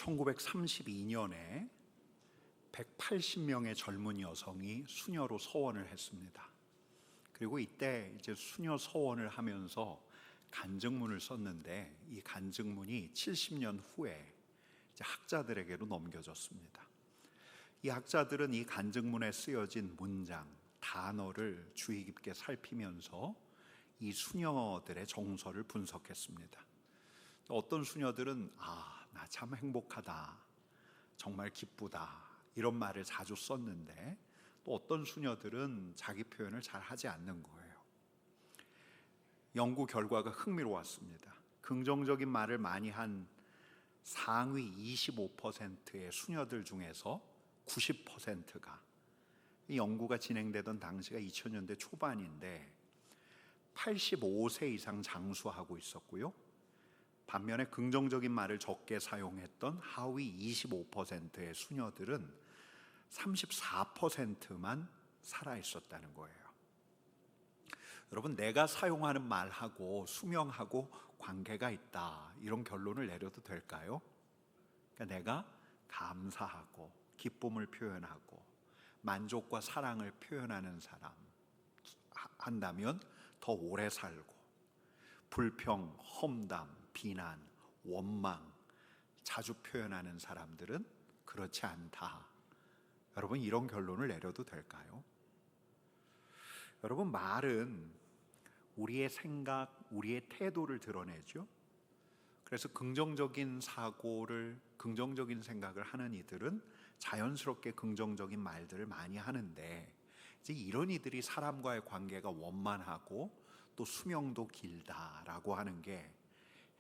1932년에 180명의 젊은 여성이 수녀로 서원을 했습니다. 그리고 이때 이제 수녀 서원을 하면서 간증문을 썼는데, 이 간증문이 70년 후에 이제 학자들에게로 넘겨졌습니다. 이 학자들은 이 간증문에 쓰여진 문장, 단어를 주의 깊게 살피면서 이 수녀들의 정서를 분석했습니다. 어떤 수녀들은 나 참 행복하다, 정말 기쁘다, 이런 말을 자주 썼는데, 또 어떤 수녀들은 자기 표현을 잘 하지 않는 거예요. 연구 결과가 흥미로웠습니다. 긍정적인 말을 많이 한 상위 25%의 수녀들 중에서 90%가, 이 연구가 진행되던 당시가 2000년대 초반인데 85세 이상 장수하고 있었고요. 반면에 긍정적인 말을 적게 사용했던 하위 25%의 수녀들은 34%만 살아 있었다는 거예요. 여러분, 내가 사용하는 말하고 수명하고 관계가 있다, 이런 결론을 내려도 될까요? 그러니까 내가 감사하고 기쁨을 표현하고 만족과 사랑을 표현하는 사람 한다면 더 오래 살고, 불평, 험담, 비난, 원망 자주 표현하는 사람들은 그렇지 않다. 여러분, 이런 결론을 내려도 될까요? 여러분, 말은 우리의 생각, 우리의 태도를 드러내죠. 그래서 긍정적인 사고를, 긍정적인 생각을 하는 이들은 자연스럽게 긍정적인 말들을 많이 하는데, 이제 이런 이들이 사람과의 관계가 원만하고 또 수명도 길다라고 하는 게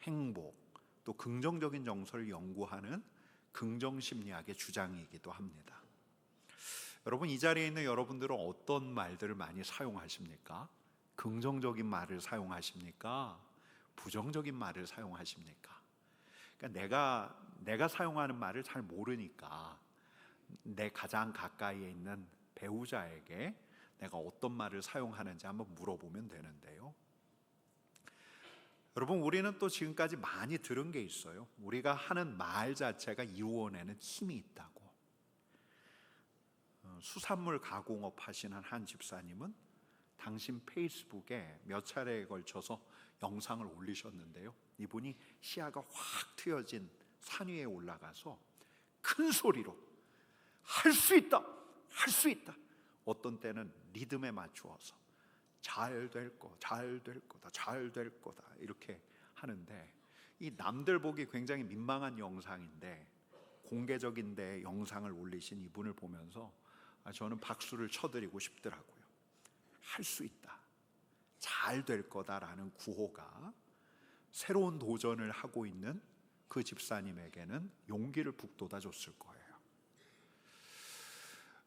행복, 또 긍정적인 정서를 연구하는 긍정심리학의 주장이기도 합니다. 여러분, 이 자리에 있는 여러분들은 어떤 말들을 많이 사용하십니까? 긍정적인 말을 사용하십니까? 부정적인 말을 사용하십니까? 그러니까 내가 사용하는 말을 잘 모르니까 내 가장 가까이에 있는 배우자에게 내가 어떤 말을 사용하는지 한번 물어보면 되는데요. 여러분, 우리는 또 지금까지 많이 들은 게 있어요. 우리가 하는 말 자체가 이루어내는 힘이 있다고. 수산물 가공업 하시는 한 집사님은 당신 페이스북에 몇 차례에 걸쳐서 영상을 올리셨는데요. 이분이 시야가 확 트여진 산 위에 올라가서 큰 소리로 할 수 있다, 할 수 있다, 어떤 때는 리듬에 맞추어서 잘 될 거다, 잘 될 거다 이렇게 하는데, 이 남들 보기 굉장히 민망한 영상인데 공개적인데 영상을 올리신 이분을 보면서 저는 박수를 쳐드리고 싶더라고요. 할 수 있다, 잘 될 거다라는 구호가 새로운 도전을 하고 있는 그 집사님에게는 용기를 북돋아 줬을 거예요.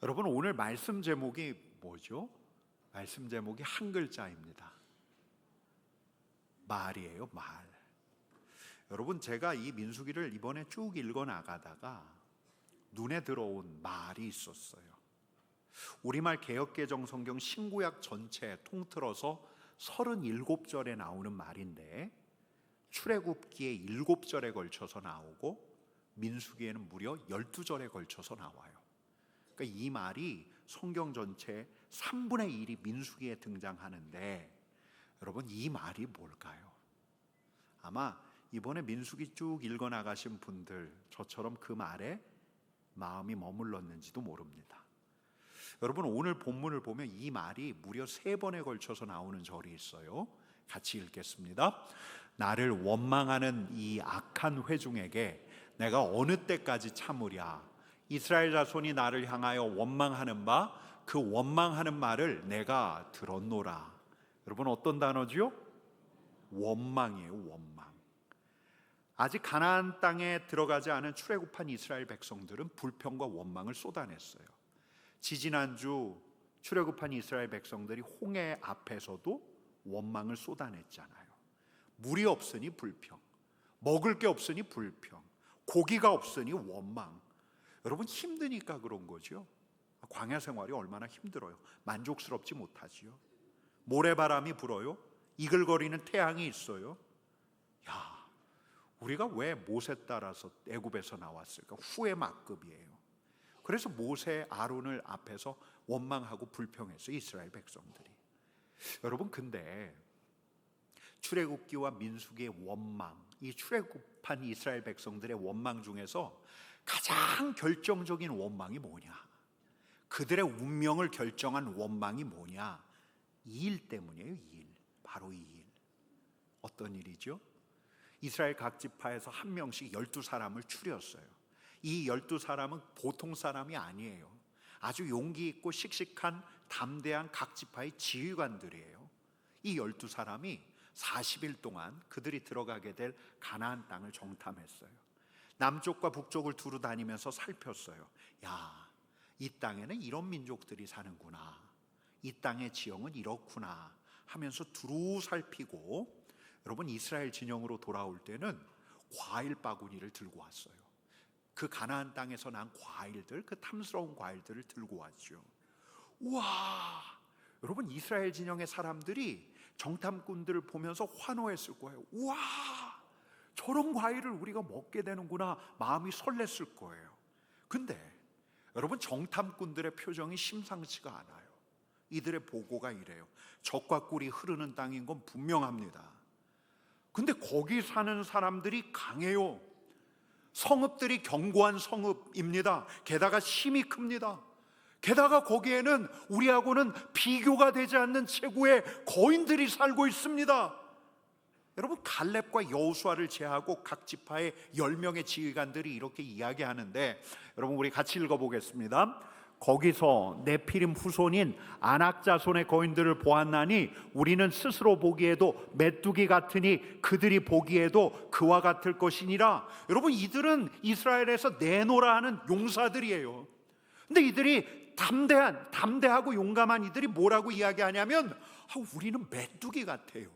여러분, 오늘 말씀 제목이 뭐죠? 말씀 제목이 한 글자입니다. 말이에요, 말. 여러분, 제가 이 민수기를 이번에 쭉 읽어 나가다가 눈에 들어온 말이 있었어요. 우리말 개역개정 성경 신구약 전체 통틀어서 37절에 나오는 말인데, 출애굽기에 7절에 걸쳐서 나오고 민수기에는 무려 12절에 걸쳐서 나와요. 그러니까 이 말이 성경 전체의 3분의 1이 민수기에 등장하는데, 여러분, 이 말이 뭘까요? 아마 이번에 민수기 쭉 읽어 나가신 분들, 저처럼 그 말에 마음이 머물렀는지도 모릅니다. 여러분, 오늘 본문을 보면 이 말이 무려 3번에 걸쳐서 나오는 절이 있어요. 같이 읽겠습니다. 나를 원망하는 이 악한 회중에게 내가 어느 때까지 참으랴. 이스라엘 자손이 나를 향하여 원망하는 바, 그 원망하는 말을 내가 들었노라. 여러분, 어떤 단어지요? 원망이에요, 원망. 아직 가나안 땅에 들어가지 않은 출애굽한 이스라엘 백성들은 불평과 원망을 쏟아냈어요. 지지난주 출애굽한 이스라엘 백성들이 홍해 앞에서도 원망을 쏟아냈잖아요. 물이 없으니 불평, 먹을 게 없으니 불평, 고기가 없으니 원망. 여러분, 힘드니까 그런 거죠. 광야 생활이 얼마나 힘들어요. 만족스럽지 못하지요. 모래바람이 불어요. 이글거리는 태양이 있어요. 우리가 왜 모세 따라서 애굽에서 나왔을까? 후회 막급이에요. 그래서 모세, 아론을 앞에서 원망하고 불평했어요, 이스라엘 백성들이. 여러분, 근데 출애굽기와 민수기의 원망, 이 출애굽한 이스라엘 백성들의 원망 중에서 가장 결정적인 원망이 뭐냐? 그들의 운명을 결정한 원망이 뭐냐? 이 일 때문이에요. 이 일, 바로 이 일. 어떤 일이죠? 이스라엘 각 지파에서 한 명씩 12사람을 추렸어요. 이 12사람은 보통 사람이 아니에요. 아주 용기 있고 씩씩한 담대한 각 지파의 지휘관들이에요. 이 12사람이 40일 동안 그들이 들어가게 될 가나안 땅을 정탐했어요. 남쪽과 북쪽을 두루 다니면서 살폈어요. 야, 이 땅에는 이런 민족들이 사는구나, 이 땅의 지형은 이렇구나 하면서 두루 살피고, 여러분, 이스라엘 진영으로 돌아올 때는 과일 바구니를 들고 왔어요. 그 가나안 땅에서 난 과일들, 그 탐스러운 과일들을 들고 왔죠. 우와, 여러분, 이스라엘 진영의 사람들이 정탐꾼들을 보면서 환호했을 거예요. 우와, 저런 과일을 우리가 먹게 되는구나, 마음이 설렜을 거예요. 근데 여러분, 정탐꾼들의 표정이 심상치가 않아요. 이들의 보고가 이래요. 적과 꿀이 흐르는 땅인 건 분명합니다. 근데 거기 사는 사람들이 강해요. 성읍들이 견고한 성읍입니다. 게다가 힘이 큽니다. 게다가 거기에는 우리하고는 비교가 되지 않는 최고의 거인들이 살고 있습니다. 여러분, 갈렙과 여호수아를 제하고 각 지파의 10명의 지휘관들이 이렇게 이야기하는데, 여러분, 우리 같이 읽어보겠습니다. 거기서 네피림 후손인 아낙 자손의 거인들을 보았나니 우리는 스스로 보기에도 메뚜기 같으니 그들이 보기에도 그와 같을 것이니라. 여러분, 이들은 이스라엘에서 내노라 하는 용사들이에요. 근데 이들이 담대하고 용감한 이들이 뭐라고 이야기하냐면, 우리는 메뚜기 같아요.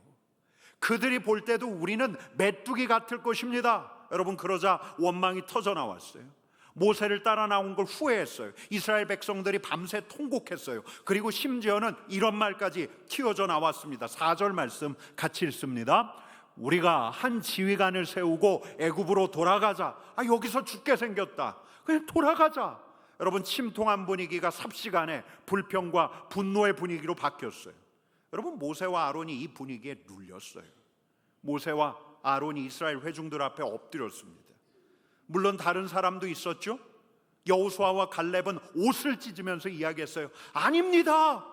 그들이 볼 때도 우리는 메뚜기 같을 것입니다. 여러분, 그러자 원망이 터져 나왔어요. 모세를 따라 나온 걸 후회했어요. 이스라엘 백성들이 밤새 통곡했어요. 그리고 심지어는 이런 말까지 튀어져 나왔습니다. 4절 말씀 같이 읽습니다. 우리가 한 지휘관을 세우고 애굽으로 돌아가자. 여기서 죽게 생겼다. 그냥 돌아가자. 여러분, 침통한 분위기가 삽시간에 불평과 분노의 분위기로 바뀌었어요. 여러분, 모세와 아론이 이 분위기에 눌렸어요. 모세와 아론이 이스라엘 회중들 앞에 엎드렸습니다. 물론 다른 사람도 있었죠. 여호수아와 갈렙은 옷을 찢으면서 이야기했어요. 아닙니다,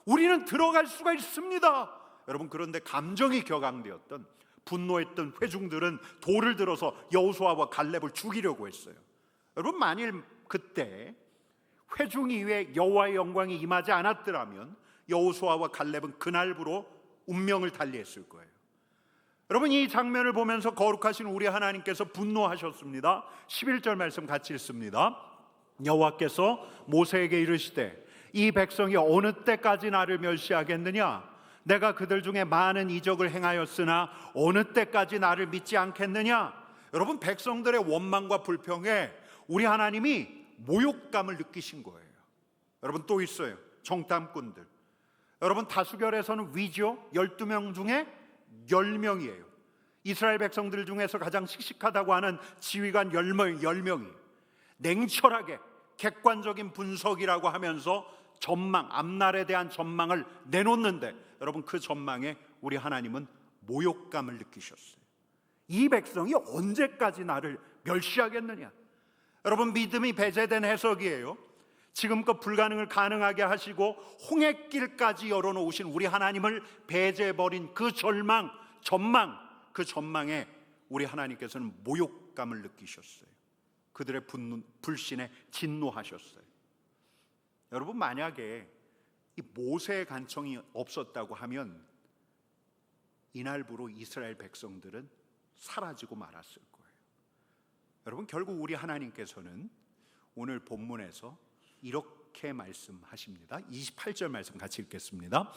우리는 들어갈 수가 있습니다. 여러분, 그런데 감정이 격앙되었던, 분노했던 회중들은 돌을 들어서 여호수아와 갈렙을 죽이려고 했어요. 여러분, 만일 그때 회중 이후에 여호와의 영광이 임하지 않았더라면 여호수아와 갈렙은 그날부로 운명을 달리했을 거예요. 여러분, 이 장면을 보면서 거룩하신 우리 하나님께서 분노하셨습니다. 11절 말씀 같이 읽습니다. 여호와께서 모세에게 이르시되 이 백성이 어느 때까지 나를 멸시하겠느냐? 내가 그들 중에 많은 이적을 행하였으나 어느 때까지 나를 믿지 않겠느냐? 여러분, 백성들의 원망과 불평에 우리 하나님이 모욕감을 느끼신 거예요. 여러분, 또 있어요. 정탐꾼들. 여러분, 다수결에서는 위죠. 12명 중에 10명이에요. 이스라엘 백성들 중에서 가장 씩씩하다고 하는 지휘관 10명이 냉철하게 객관적인 분석이라고 하면서 전망, 앞날에 대한 전망을 내놓는데, 여러분, 그 전망에 우리 하나님은 모욕감을 느끼셨어요. 이 백성이 언제까지 나를 멸시하겠느냐? 여러분, 믿음이 배제된 해석이에요. 지금껏 불가능을 가능하게 하시고 홍해길까지 열어놓으신 우리 하나님을 배제해버린 그 전망, 그 전망에 우리 하나님께서는 모욕감을 느끼셨어요. 그들의 불신에 진노하셨어요. 여러분, 만약에 이 모세의 간청이 없었다고 하면 이날부로 이스라엘 백성들은 사라지고 말았을 거예요. 여러분, 결국 우리 하나님께서는 오늘 본문에서 이렇게 말씀하십니다. 28절 말씀 같이 읽겠습니다.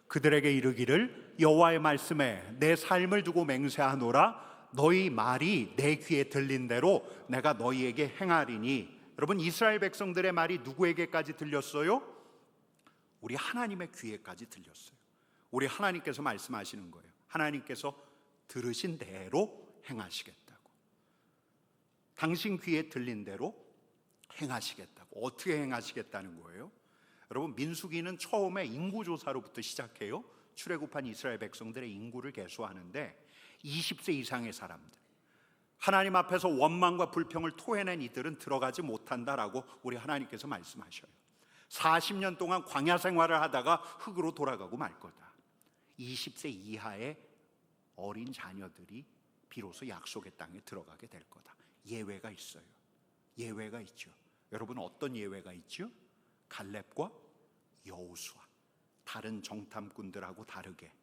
그들에게 이르기를 여호와의 말씀에 내 삶을 두고 맹세하노라. 너희 말이 내 귀에 들린 대로 내가 너희에게 행하리니. 여러분, 이스라엘 백성들의 말이 누구에게까지 들렸어요? 우리 하나님의 귀에까지 들렸어요. 우리 하나님께서 말씀하시는 거예요. 하나님께서 들으신 대로 행하시겠다고. 당신 귀에 들린 대로 행하시겠다고. 어떻게 행하시겠다는 거예요? 여러분, 민수기는 처음에 인구조사로부터 시작해요. 출애굽한 이스라엘 백성들의 인구를 계수하는데 20세 이상의 사람들, 하나님 앞에서 원망과 불평을 토해낸 이들은 들어가지 못한다라고 우리 하나님께서 말씀하셔요. 40년 동안 광야 생활을 하다가 흙으로 돌아가고 말 거다. 20세 이하의 어린 자녀들이 비로소 약속의 땅에 들어가게 될 거다. 예외가 있어요. 예외가 있죠. 여러분, 어떤 예외가 있죠? 갈렙과 여호수아, 다른 정탐꾼들하고 다르게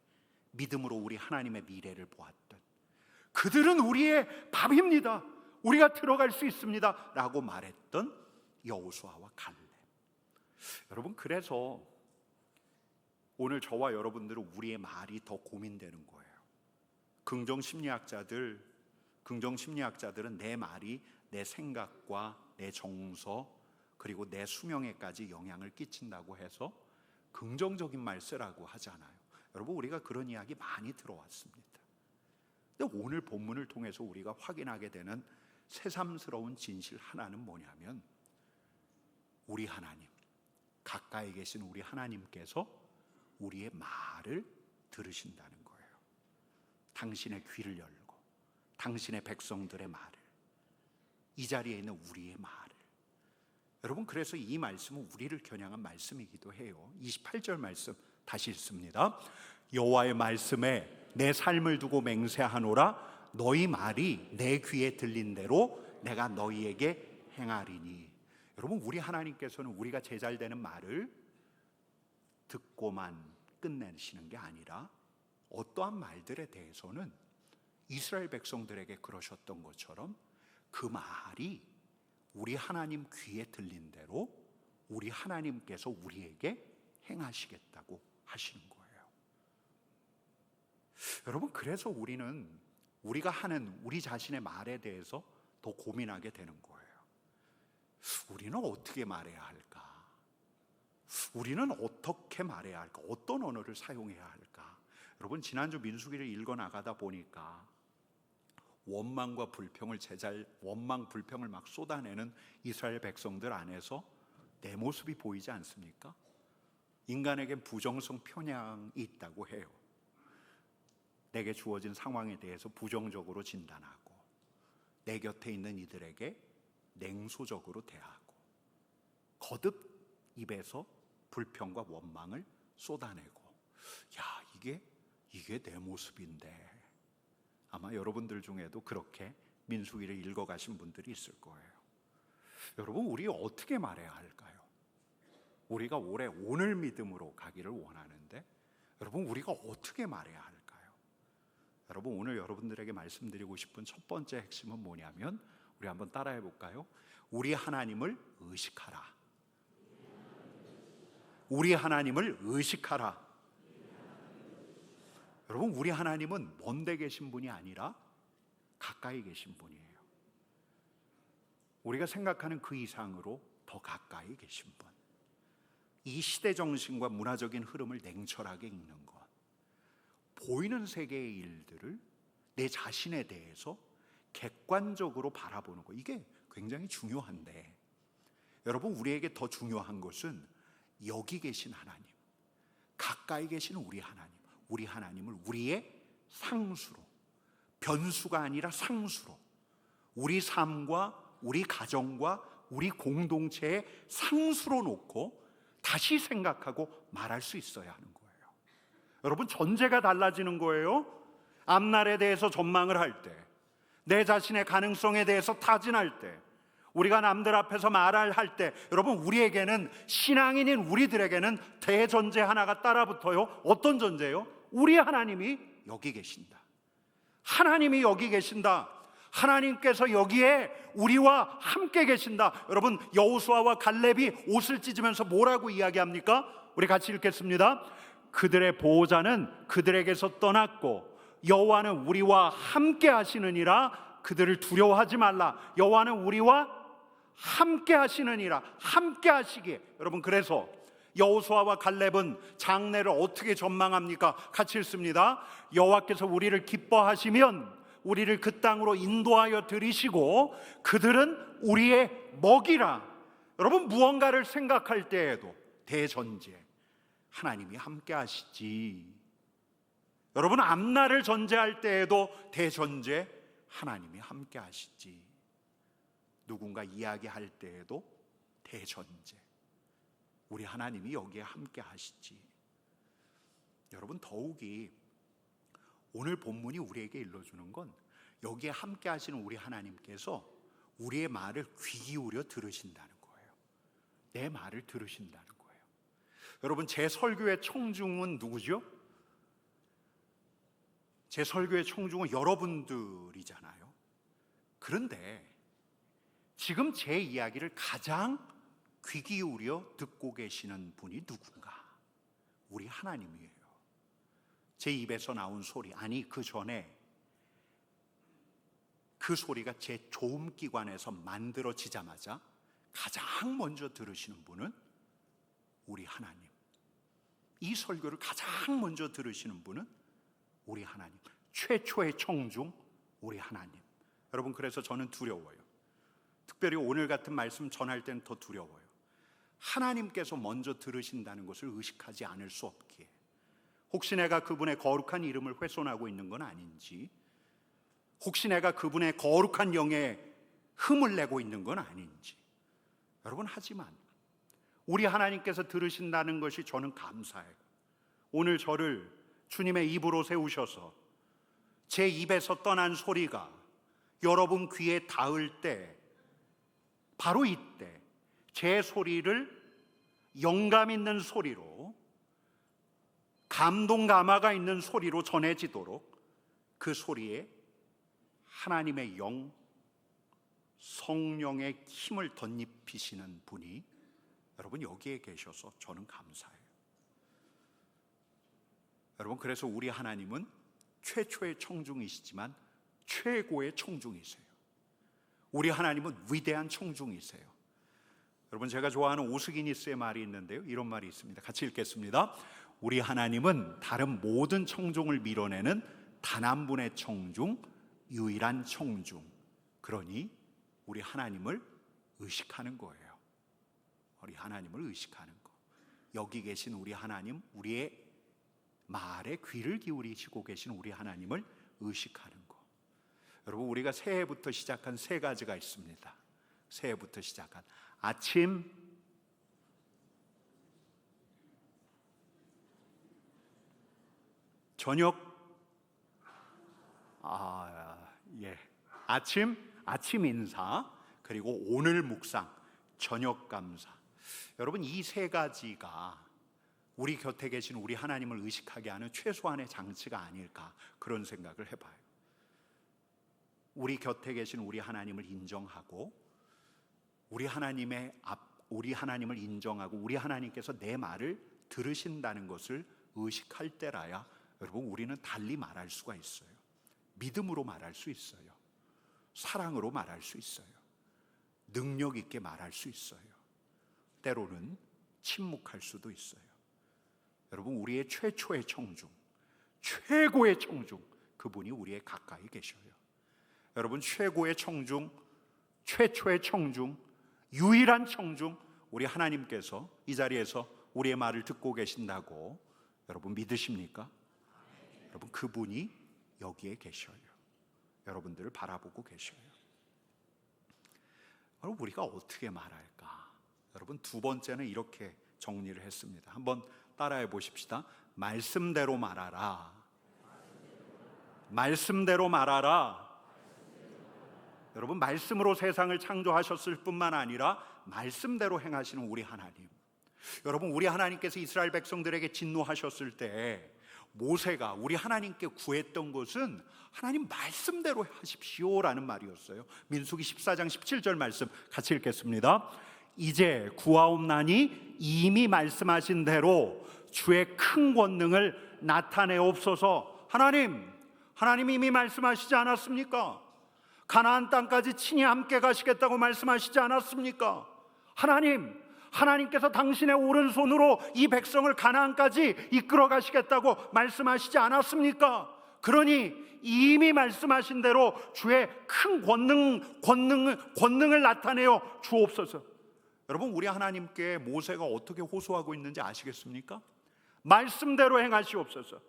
믿음으로 우리 하나님의 미래를 보았던, 그들은 우리의 밥입니다, 우리가 들어갈 수 있습니다 라고 말했던 여호수아와 갈렙. 여러분, 그래서 오늘 저와 여러분들은 우리의 말이 더 고민되는 거예요. 긍정 심리학자들은 내 말이 내 생각과 내 정서 그리고 내 수명에까지 영향을 끼친다고 해서 긍정적인 말 쓰라고 하잖아요. 여러분, 우리가 그런 이야기 많이 들어왔습니다. 근데 오늘 본문을 통해서 우리가 확인하게 되는 새삼스러운 진실 하나는 뭐냐면, 우리 하나님, 가까이 계신 우리 하나님께서 우리의 말을 들으신다는 거예요. 당신의 귀를 열고 당신의 백성들의 말을, 이 자리에 있는 우리의 말을. 여러분, 그래서 이 말씀은 우리를 겨냥한 말씀이기도 해요. 28절 말씀 다시 읽습니다. 여호와의 말씀에 내 삶을 두고 맹세하노라. 너희 말이 내 귀에 들린 대로 내가 너희에게 행하리니. 여러분, 우리 하나님께서는 우리가 제잘되는 말을 듣고만 끝내시는 게 아니라 어떠한 말들에 대해서는 이스라엘 백성들에게 그러셨던 것처럼 그 말이 우리 하나님 귀에 들린 대로 우리 하나님께서 우리에게 행하시겠다고 하시는 거예요. 여러분, 그래서 우리가 하는 우리 자신의 말에 대해서 더 고민하게 되는 거예요. 우리는 어떻게 말해야 할까? 우리는 어떻게 말해야 할까? 어떤 언어를 사용해야 할까? 여러분, 지난주 민수기를 읽어 나가다 보니까 원망과 불평을 막 쏟아내는 이스라엘 백성들 안에서 내 모습이 보이지 않습니까? 인간에겐 부정성 편향이 있다고 해요. 내게 주어진 상황에 대해서 부정적으로 진단하고, 내 곁에 있는 이들에게 냉소적으로 대하고, 거듭 입에서 불평과 원망을 쏟아내고. 야, 이게 내 모습인데. 아마 여러분들 중에도 그렇게 민수기를 읽어가신 분들이 있을 거예요. 여러분, 우리 어떻게 말해야 할까요? 우리가 올해 오늘 믿음으로 가기를 원하는데, 여러분, 우리가 어떻게 말해야 할까요? 여러분, 오늘 여러분들에게 말씀드리고 싶은 첫 번째 핵심은 뭐냐면, 우리 한번 따라해 볼까요? 우리 하나님을 의식하라. 우리 하나님을 의식하라. 여러분, 우리 하나님은 먼데 계신 분이 아니라 가까이 계신 분이에요. 우리가 생각하는 그 이상으로 더 가까이 계신 분. 이 시대 정신과 문화적인 흐름을 냉철하게 읽는 것, 보이는 세계의 일들을 내 자신에 대해서 객관적으로 바라보는 것, 이게 굉장히 중요한데, 여러분, 우리에게 더 중요한 것은 여기 계신 하나님, 가까이 계신 우리 하나님, 우리 하나님을 우리의 상수로, 변수가 아니라 상수로, 우리 삶과 우리 가정과 우리 공동체의 상수로 놓고 다시 생각하고 말할 수 있어야 하는 거예요. 여러분, 전제가 달라지는 거예요. 앞날에 대해서 전망을 할 때, 내 자신의 가능성에 대해서 타진할 때, 우리가 남들 앞에서 말을 할 때, 여러분, 우리에게는, 신앙인인 우리들에게는 대전제 하나가 따라붙어요. 어떤 전제요? 우리 하나님이 여기 계신다. 하나님이 여기 계신다. 하나님께서 여기에 우리와 함께 계신다. 여러분, 여호수아와 갈렙이 옷을 찢으면서 뭐라고 이야기합니까? 우리 같이 읽겠습니다. 그들의 보호자는 그들에게서 떠났고 여호와는 우리와 함께 하시느니라. 그들을 두려워하지 말라. 여호와는 우리와 함께 하시느니라. 함께 하시기에. 여러분, 그래서 여호수아와 갈렙은 장래를 어떻게 전망합니까? 같이 읽습니다. 여호와께서 우리를 기뻐하시면 우리를 그 땅으로 인도하여 들이시고 그들은 우리의 먹이라. 여러분, 무언가를 생각할 때에도 대전제 하나님이 함께 하시지. 여러분, 앞날을 전제할 때에도 대전제 하나님이 함께 하시지. 누군가 이야기할 때에도 대전제 우리 하나님이 여기에 함께 하시지. 여러분, 더욱이 오늘 본문이 우리에게 일러주는 건 여기에 함께 하시는 우리 하나님께서 우리의 말을 귀 기울여 들으신다는 거예요. 내 말을 들으신다는 거예요. 여러분, 제 설교의 청중은 누구죠? 제 설교의 청중은 여러분들이잖아요. 그런데 지금 제 이야기를 가장 귀 기울여 듣고 계시는 분이 누군가? 우리 하나님이에요. 제 입에서 나온 소리, 아니 그 전에 그 소리가 제 조음기관에서 만들어지자마자 가장 먼저 들으시는 분은 우리 하나님. 이 설교를 가장 먼저 들으시는 분은 우리 하나님. 최초의 청중 우리 하나님. 여러분, 그래서 저는 두려워요. 특별히 오늘 같은 말씀 전할 때는 더 두려워요. 하나님께서 먼저 들으신다는 것을 의식하지 않을 수 없기에, 혹시 내가 그분의 거룩한 이름을 훼손하고 있는 건 아닌지, 혹시 내가 그분의 거룩한 영에 흠을 내고 있는 건 아닌지. 여러분, 하지만 우리 하나님께서 들으신다는 것이 저는 감사해요. 오늘 저를 주님의 입으로 세우셔서 제 입에서 떠난 소리가 여러분 귀에 닿을 때, 바로 이때 제 소리를 영감 있는 소리로, 감동 감화가 있는 소리로 전해지도록 그 소리에 하나님의 영, 성령의 힘을 덧입히시는 분이 여러분 여기에 계셔서 저는 감사해요. 여러분, 그래서 우리 하나님은 최초의 청중이시지만 최고의 청중이세요. 우리 하나님은 위대한 청중이세요. 여러분, 제가 좋아하는 오스기니스의 말이 있는데요, 이런 말이 있습니다. 같이 읽겠습니다. 우리 하나님은 다른 모든 청중을 밀어내는 단 한 분의 청중, 유일한 청중. 그러니 우리 하나님을 의식하는 거예요. 우리 하나님을 의식하는 거. 여기 계신 우리 하나님, 우리의 말에 귀를 기울이시고 계신 우리 하나님을 의식하는 거. 여러분, 우리가 새해부터 시작한 세 가지가 있습니다. 새해부터 시작한 아침, 저녁, 아침 인사, 그리고 오늘 묵상, 저녁 감사. 여러분, 이 세 가지가 우리 곁에 계신 우리 하나님을 의식하게 하는 최소한의 장치가 아닐까, 그런 생각을 해봐요. 우리 곁에 계신 우리 하나님을 인정하고, 우리 하나님을 인정하고 우리 하나님께서 내 말을 들으신다는 것을 의식할 때라야 여러분, 우리는 달리 말할 수가 있어요. 믿음으로 말할 수 있어요. 사랑으로 말할 수 있어요. 능력 있게 말할 수 있어요. 때로는 침묵할 수도 있어요. 여러분, 우리의 최초의 청중, 최고의 청중, 그분이 우리의 가까이 계셔요. 여러분, 최고의 청중, 최초의 청중, 유일한 청중, 우리 하나님께서 이 자리에서 우리의 말을 듣고 계신다고 여러분 믿으십니까? 여러분, 그분이 여기에 계셔요. 여러분들을 바라보고 계셔요. 여러분, 우리가 어떻게 말할까? 여러분, 두 번째는 이렇게 정리를 했습니다. 한번 따라해 보십시다. 말씀대로 말하라. 말씀대로 말하라. 여러분, 말씀으로 세상을 창조하셨을 뿐만 아니라 말씀대로 행하시는 우리 하나님. 여러분, 우리 하나님께서 이스라엘 백성들에게 진노하셨을 때 모세가 우리 하나님께 구했던 것은 하나님 말씀대로 하십시오라는 말이었어요. 민수기 14장 17절 말씀 같이 읽겠습니다. 이제 구하옵나니 이미 말씀하신 대로 주의 큰 권능을 나타내옵소서. 하나님 이미 말씀하시지 않았습니까? 가나안 땅까지 친히 함께 가시겠다고 말씀하시지 않았습니까? 하나님께서 당신의 오른손으로 이 백성을 가나안까지 이끌어 가시겠다고 말씀하시지 않았습니까? 그러니 이미 말씀하신 대로 주의 큰 권능을 나타내어 주옵소서. 여러분, 우리 하나님께 모세가 어떻게 호소하고 있는지 아시겠습니까? 말씀대로 행하시옵소서.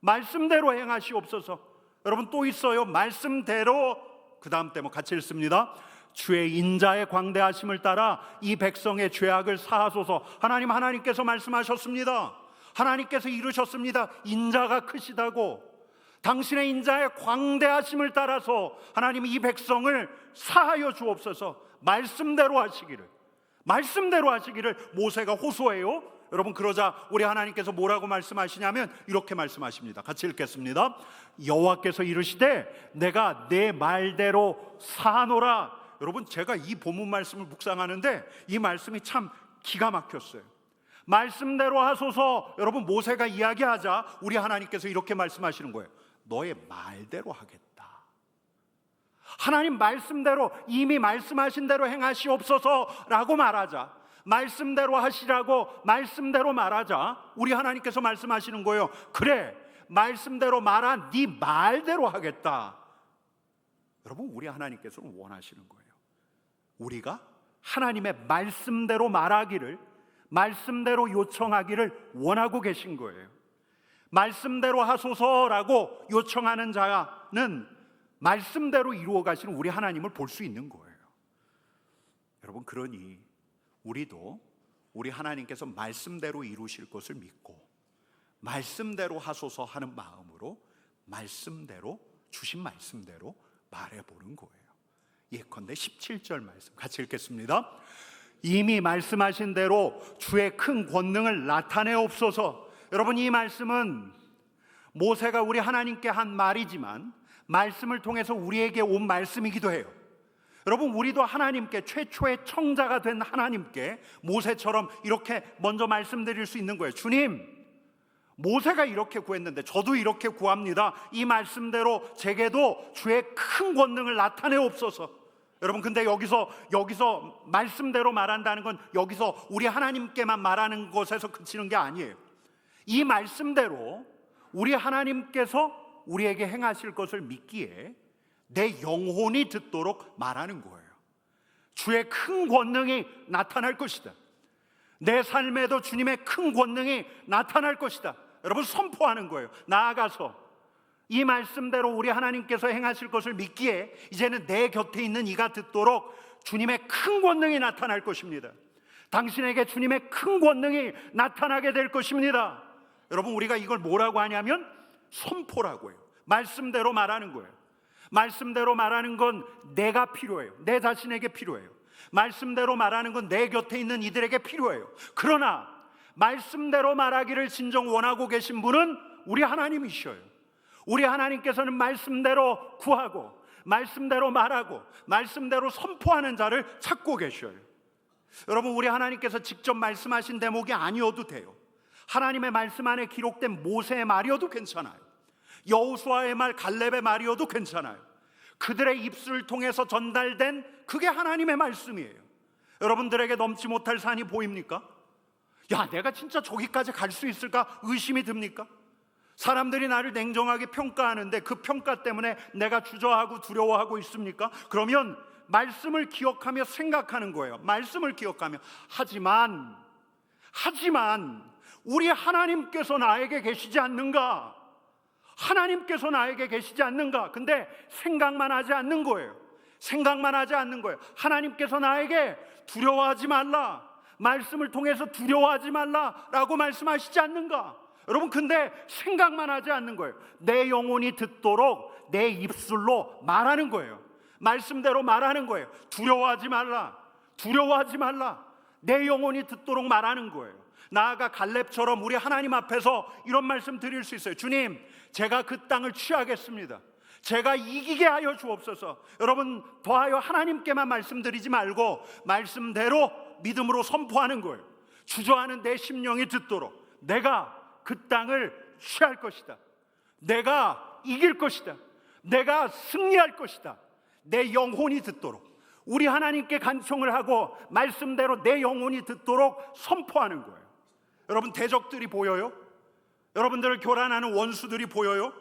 말씀대로 행하시옵소서. 여러분, 또 있어요. 말씀대로. 그 다음 때 같이 읽습니다. 주의 인자의 광대하심을 따라 이 백성의 죄악을 사하소서. 하나님께서 말씀하셨습니다. 하나님께서 이루셨습니다. 인자가 크시다고. 당신의 인자의 광대하심을 따라서 하나님 이 백성을 사하여 주옵소서. 말씀대로 하시기를 모세가 호소해요. 여러분, 그러자 우리 하나님께서 뭐라고 말씀하시냐면 이렇게 말씀하십니다. 같이 읽겠습니다. 여호와께서 이르시되 내가 내 말대로 사노라. 여러분, 제가 이 본문 말씀을 묵상하는데 이 말씀이 참 기가 막혔어요. 말씀대로 하소서. 여러분, 모세가 이야기하자 우리 하나님께서 이렇게 말씀하시는 거예요. 너의 말대로 하겠다. 하나님 말씀대로, 이미 말씀하신 대로 행하시옵소서라고 말하자, 말씀대로 하시라고 말씀대로 말하자 우리 하나님께서 말씀하시는 거예요. 그래, 말씀대로 말한 네 말대로 하겠다. 여러분, 우리 하나님께서는 원하시는 거예요. 우리가 하나님의 말씀대로 말하기를, 말씀대로 요청하기를 원하고 계신 거예요. 말씀대로 하소서라고 요청하는 자는 말씀대로 이루어 가시는 우리 하나님을 볼 수 있는 거예요. 여러분, 그러니 우리도 우리 하나님께서 말씀대로 이루실 것을 믿고 말씀대로 하소서 하는 마음으로 말씀대로, 주신 말씀대로 말해보는 거예요. 예컨대 17절 말씀 같이 읽겠습니다. 이미 말씀하신 대로 주의 큰 권능을 나타내옵소서. 여러분, 이 말씀은 모세가 우리 하나님께 한 말이지만 말씀을 통해서 우리에게 온 말씀이기도 해요. 여러분, 우리도 하나님께, 최초의 청자가 된 하나님께 모세처럼 이렇게 먼저 말씀드릴 수 있는 거예요. 주님, 모세가 이렇게 구했는데 저도 이렇게 구합니다. 이 말씀대로 제게도 주의 큰 권능을 나타내옵소서. 여러분, 근데 여기서 말씀대로 말한다는 건 여기서 우리 하나님께만 말하는 것에서 그치는 게 아니에요. 이 말씀대로 우리 하나님께서 우리에게 행하실 것을 믿기에 내 영혼이 듣도록 말하는 거예요. 주의 큰 권능이 나타날 것이다. 내 삶에도 주님의 큰 권능이 나타날 것이다. 여러분, 선포하는 거예요. 나아가서 이 말씀대로 우리 하나님께서 행하실 것을 믿기에 이제는 내 곁에 있는 이가 듣도록 주님의 큰 권능이 나타날 것입니다. 당신에게 주님의 큰 권능이 나타나게 될 것입니다. 여러분, 우리가 이걸 뭐라고 하냐면 선포라고 해요. 말씀대로 말하는 거예요. 말씀대로 말하는 건 내가 필요해요. 내 자신에게 필요해요. 말씀대로 말하는 건 내 곁에 있는 이들에게 필요해요. 그러나 말씀대로 말하기를 진정 원하고 계신 분은 우리 하나님이셔요. 우리 하나님께서는 말씀대로 구하고 말씀대로 말하고 말씀대로 선포하는 자를 찾고 계셔요. 여러분, 우리 하나님께서 직접 말씀하신 대목이 아니어도 돼요. 하나님의 말씀 안에 기록된 모세의 말이어도 괜찮아요. 여호수아의 말, 갈렙의 말이어도 괜찮아요. 그들의 입술을 통해서 전달된 그게 하나님의 말씀이에요. 여러분들에게 넘지 못할 산이 보입니까? 야, 내가 진짜 저기까지 갈 수 있을까 의심이 듭니까? 사람들이 나를 냉정하게 평가하는데 그 평가 때문에 내가 주저하고 두려워하고 있습니까? 그러면 말씀을 기억하며 생각하는 거예요. 말씀을 기억하며. 하지만 우리 하나님께서 나에게 계시지 않는가? 하나님께서 나에게 계시지 않는가? 근데 생각만 하지 않는 거예요. 하나님께서 나에게 두려워하지 말라, 말씀을 통해서 두려워하지 말라라고 말씀하시지 않는가? 여러분, 근데 생각만 하지 않는 거예요. 내 영혼이 듣도록 내 입술로 말하는 거예요. 말씀대로 말하는 거예요. 두려워하지 말라. 내 영혼이 듣도록 말하는 거예요. 나아가 갈렙처럼 우리 하나님 앞에서 이런 말씀 드릴 수 있어요. 주님, 제가 그 땅을 취하겠습니다. 제가 이기게 하여 주옵소서. 여러분, 더하여 하나님께만 말씀드리지 말고 말씀대로 믿음으로 선포하는 거예요. 주저하는 내 심령이 듣도록 내가 그 땅을 취할 것이다. 내가 이길 것이다. 내가 승리할 것이다. 내 영혼이 듣도록 우리 하나님께 간청을 하고 말씀대로 내 영혼이 듣도록 선포하는 거예요. 여러분, 대적들이 보여요? 여러분들을 교란하는 원수들이 보여요?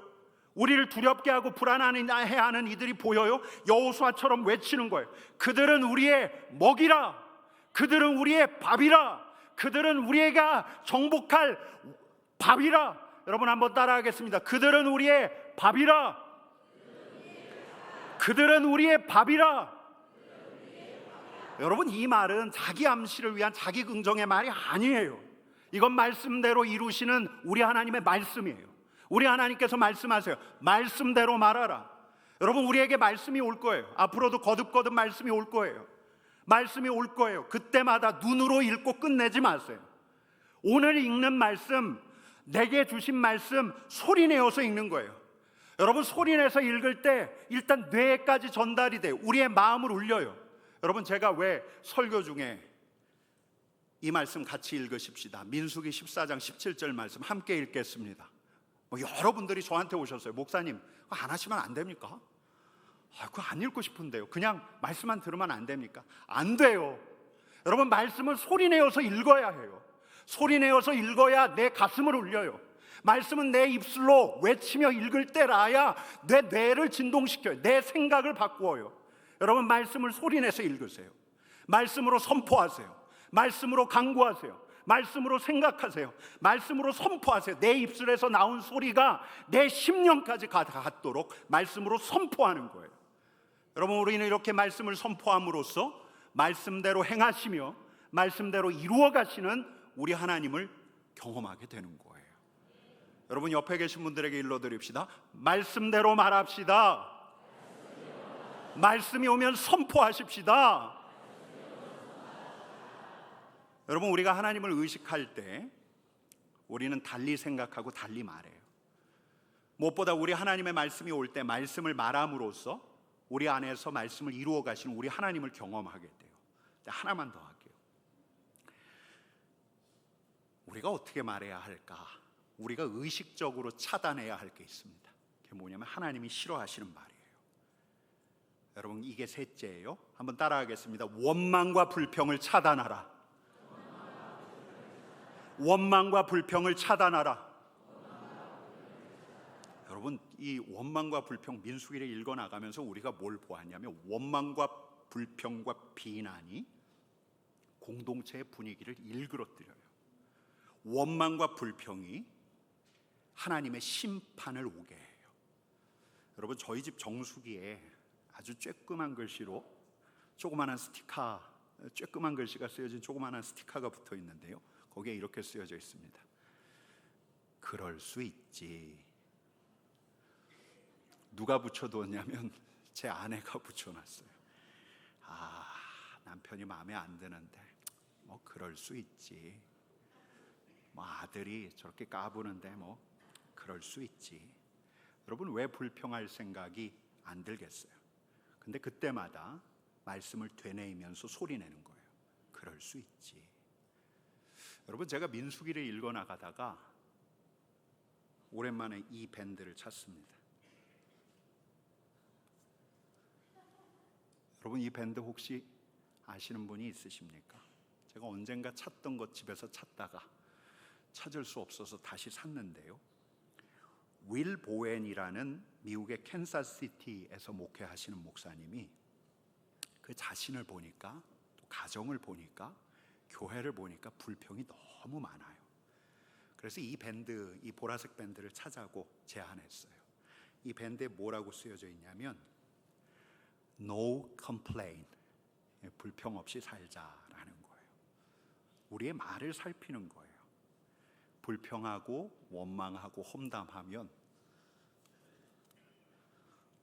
우리를 두렵게 하고 불안해하는 이들이 보여요. 여호수아처럼 외치는 거예요. 그들은 우리의 먹이라, 그들은 우리의 밥이라, 그들은 우리가 정복할 밥이라. 여러분 한번 따라하겠습니다. 그들은 우리의 밥이라, 그들은 우리의 밥이라. 여러분, 이 말은 자기 암시를 위한 자기 긍정의 말이 아니에요. 이건 말씀대로 이루시는 우리 하나님의 말씀이에요. 우리 하나님께서 말씀하세요. 말씀대로 말하라. 여러분, 우리에게 말씀이 올 거예요. 앞으로도 거듭거듭 말씀이 올 거예요. 말씀이 올 거예요. 그때마다 눈으로 읽고 끝내지 마세요. 오늘 읽는 말씀, 내게 주신 말씀 소리내어서 읽는 거예요. 여러분, 소리내서 읽을 때 일단 뇌까지 전달이 돼요. 우리의 마음을 울려요. 여러분, 제가 왜 설교 중에 이 말씀 같이 읽으십시다. 민수기 14장 17절 말씀 함께 읽겠습니다. 여러분들이 저한테 오셨어요. 목사님, 그거 안 하시면 안 됩니까? 그거 안 읽고 싶은데요. 그냥 말씀만 들으면 안 됩니까? 안 돼요. 여러분, 말씀을 소리내어서 읽어야 해요. 소리내어서 읽어야 내 가슴을 울려요. 말씀은 내 입술로 외치며 읽을 때라야 내 뇌를 진동시켜요. 내 생각을 바꾸어요. 여러분, 말씀을 소리내서 읽으세요. 말씀으로 선포하세요. 말씀으로 강구하세요. 말씀으로 생각하세요. 말씀으로 선포하세요. 내 입술에서 나온 소리가 내 심령까지 닿도록 말씀으로 선포하는 거예요. 여러분, 우리는 이렇게 말씀을 선포함으로써 말씀대로 행하시며 말씀대로 이루어 가시는 우리 하나님을 경험하게 되는 거예요. 여러분, 옆에 계신 분들에게 일러드립시다. 말씀대로 말합시다. 말씀이 오면 선포하십시다. 여러분, 우리가 하나님을 의식할 때 우리는 달리 생각하고 달리 말해요. 무엇보다 우리 하나님의 말씀이 올 때 말씀을 말함으로써 우리 안에서 말씀을 이루어 가시는 우리 하나님을 경험하게 돼요. 하나만 더 할게요. 우리가 어떻게 말해야 할까? 우리가 의식적으로 차단해야 할 게 있습니다. 그게 뭐냐면 하나님이 싫어하시는 말이에요. 여러분, 이게 셋째예요. 한번 따라하겠습니다. 원망과 불평을 차단하라. 원망과 불평을 차단하라. 여러분, 이 원망과 불평 민수기를 읽어나가면서 우리가 뭘 보았냐면 원망과 불평과 비난이 공동체의 분위기를 일그러뜨려요. 원망과 불평이 하나님의 심판을 오게 해요. 여러분, 저희 집 정수기에 아주 쬐끄만 글씨로 조그마한 스티커, 쬐끄만 글씨가 쓰여진 조그마한 스티커가 붙어 있는데요. 거기에 이렇게 쓰여져 있습니다. 그럴 수 있지. 누가 붙여두었냐면 제 아내가 붙여놨어요. 남편이 마음에 안 드는데 뭐 그럴 수 있지. 뭐 아들이 저렇게 까부는데 뭐 그럴 수 있지. 여러분, 왜 불평할 생각이 안 들겠어요? 근데 그때마다 말씀을 되뇌이면서 소리내는 거예요. 그럴 수 있지. 여러분, 제가 민수기를 읽어나가다가 오랜만에 이 밴드를 찾습니다. 여러분, 이 밴드 혹시 아시는 분이 있으십니까? 제가 언젠가 찾던 것 집에서 찾다가 찾을 수 없어서 다시 샀는데요. 윌 보웬이라는 미국의 캔사스시티에서 목회하시는 목사님이 그 자신을 보니까, 또 가정을 보니까, 교회를 보니까 불평이 너무 많아요. 그래서 이 밴드, 이 보라색 밴드를 찾아고 제안했어요. 이 밴드에 뭐라고 쓰여져 있냐면 No complain, 불평 없이 살자라는 거예요. 우리의 말을 살피는 거예요. 불평하고 원망하고 험담하면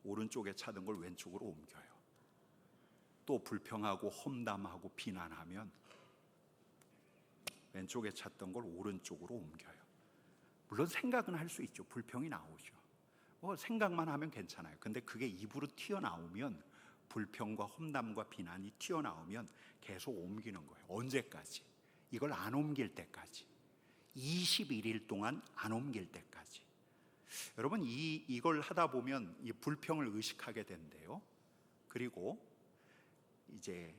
오른쪽에 차던 걸 왼쪽으로 옮겨요. 또 불평하고 험담하고 비난하면 왼쪽에 찾던 걸 오른쪽으로 옮겨요. 물론 생각은 할 수 있죠. 불평이 나오죠. 생각만 하면 괜찮아요. 근데 그게 입으로 튀어나오면, 불평과 험담과 비난이 튀어나오면 계속 옮기는 거예요. 언제까지? 이걸 안 옮길 때까지. 21일 동안 안 옮길 때까지. 여러분, 이걸 하다 보면 이 불평을 의식하게 된대요. 그리고 이제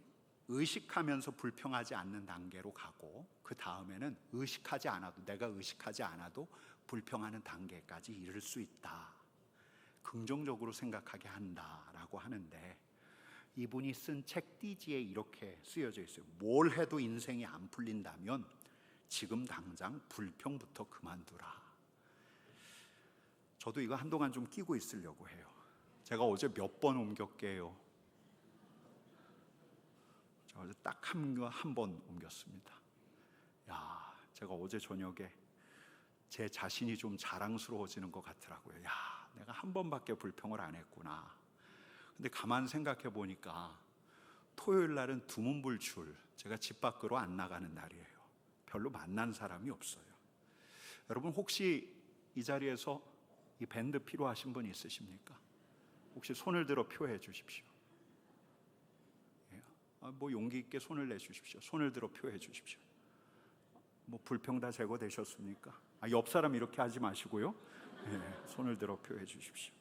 의식하면서 불평하지 않는 단계로 가고, 그 다음에는 의식하지 않아도, 내가 의식하지 않아도 불평하는 단계까지 이를 수 있다. 긍정적으로 생각하게 한다라고 하는데, 이분이 쓴 책 띠지에 이렇게 쓰여져 있어요. 뭘 해도 인생이 안 풀린다면 지금 당장 불평부터 그만두라. 저도 이거 한동안 좀 끼고 있으려고 해요. 제가 어제 몇 번 옮겼게요. 제가 어제 딱 한 번 옮겼습니다. 야, 제가 어제 저녁에 제 자신이 좀 자랑스러워지는 것 같더라고요. 야, 내가 한 번밖에 불평을 안 했구나. 근데 가만 생각해 보니까 토요일 날은 두문불출, 제가 집 밖으로 안 나가는 날이에요. 별로 만난 사람이 없어요. 여러분, 혹시 이 자리에서 이 밴드 필요하신 분 있으십니까? 혹시 손을 들어 표해 주십시오. 뭐 용기 있게 손을 내주십시오. 손을 들어 표해 주십시오. 뭐 불평 다 제거되셨습니까? 옆 사람 이렇게 하지 마시고요. 손을 들어 표해 주십시오.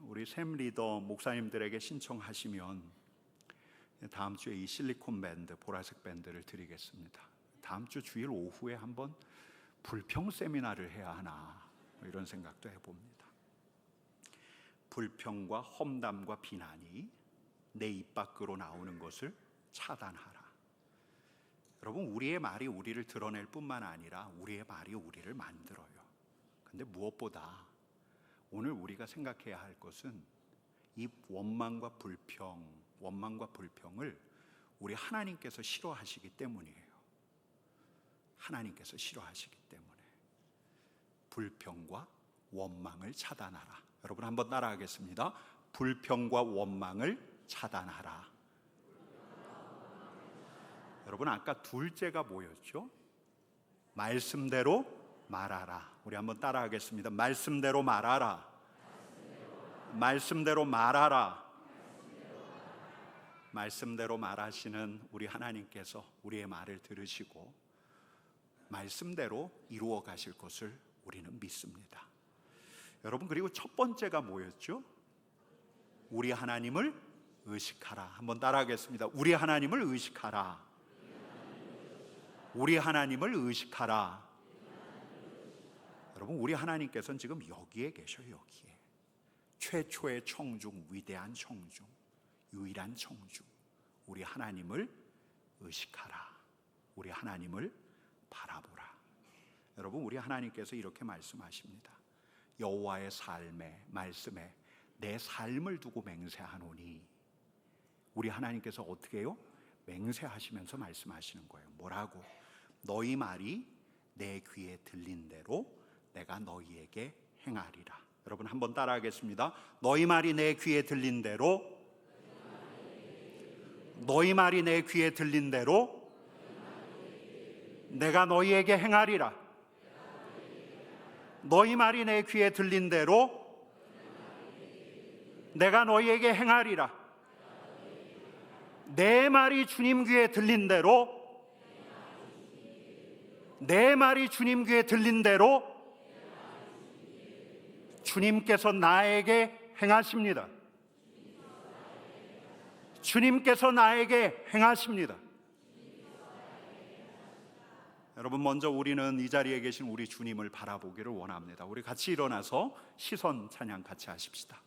우리 샘 리더 목사님들에게 신청하시면 다음 주에 이 실리콘 밴드, 보라색 밴드를 드리겠습니다. 다음 주 주일 오후에 한번 불평 세미나를 해야 하나, 이런 생각도 해봅니다. 불평과 험담과 비난이 내 입 밖으로 나오는 것을 차단하라. 여러분, 우리의 말이 우리를 드러낼 뿐만 아니라 우리의 말이 우리를 만들어요. 근데 무엇보다 오늘 우리가 생각해야 할 것은 이 원망과 불평을 우리 하나님께서 싫어하시기 때문이에요. 하나님께서 싫어하시기 때문에 불평과 원망을 차단하라. 여러분 한번 따라하겠습니다. 불평과 원망을 차단하라. 여러분, 아까 둘째가 뭐였죠? 말씀대로 말하라. 우리 한번 따라하겠습니다. 말씀대로 말하라. 말씀대로 말하라. 말씀대로 말하시는 우리 하나님께서 우리의 말을 들으시고 말씀대로 이루어 가실 것을 우리는 믿습니다. 여러분, 그리고 첫 번째가 뭐였죠? 우리 하나님을 의식하라. 한번 따라하겠습니다. 우리 하나님을 의식하라. 우리 하나님을 의식하라. 여러분, 우리 하나님께서는 지금 여기에 계셔요. 여기에. 최초의 청중, 위대한 청중, 유일한 청중, 우리 하나님을 의식하라. 우리 하나님을 바라보라. 여러분, 우리 하나님께서 이렇게 말씀하십니다. 여호와의 삶에, 말씀에 내 삶을 두고 맹세하노니. 우리 하나님께서 어떻게 해요? 맹세하시면서 말씀하시는 거예요. 뭐라고? 너희 말이 내 귀에 들린 대로 내가 너희에게 행하리라. 여러분 한번 따라하겠습니다. 너희 말이 내 귀에 들린 대로, 너희 말이 내 귀에 들린 대로 내가 너희에게 행하리라. 너희 말이 내 귀에 들린 대로 내가 너희에게 행하리라. 내 말이 주님 귀에 들린 대로, 내 말이 주님 귀에 들린 대로 주님께서 나에게 행하십니다. 주님께서 나에게 행하십니다. 여러분, 먼저 우리는 이 자리에 계신 우리 주님을 바라보기를 원합니다. 우리 같이 일어나서 시선 찬양 같이 하십시다.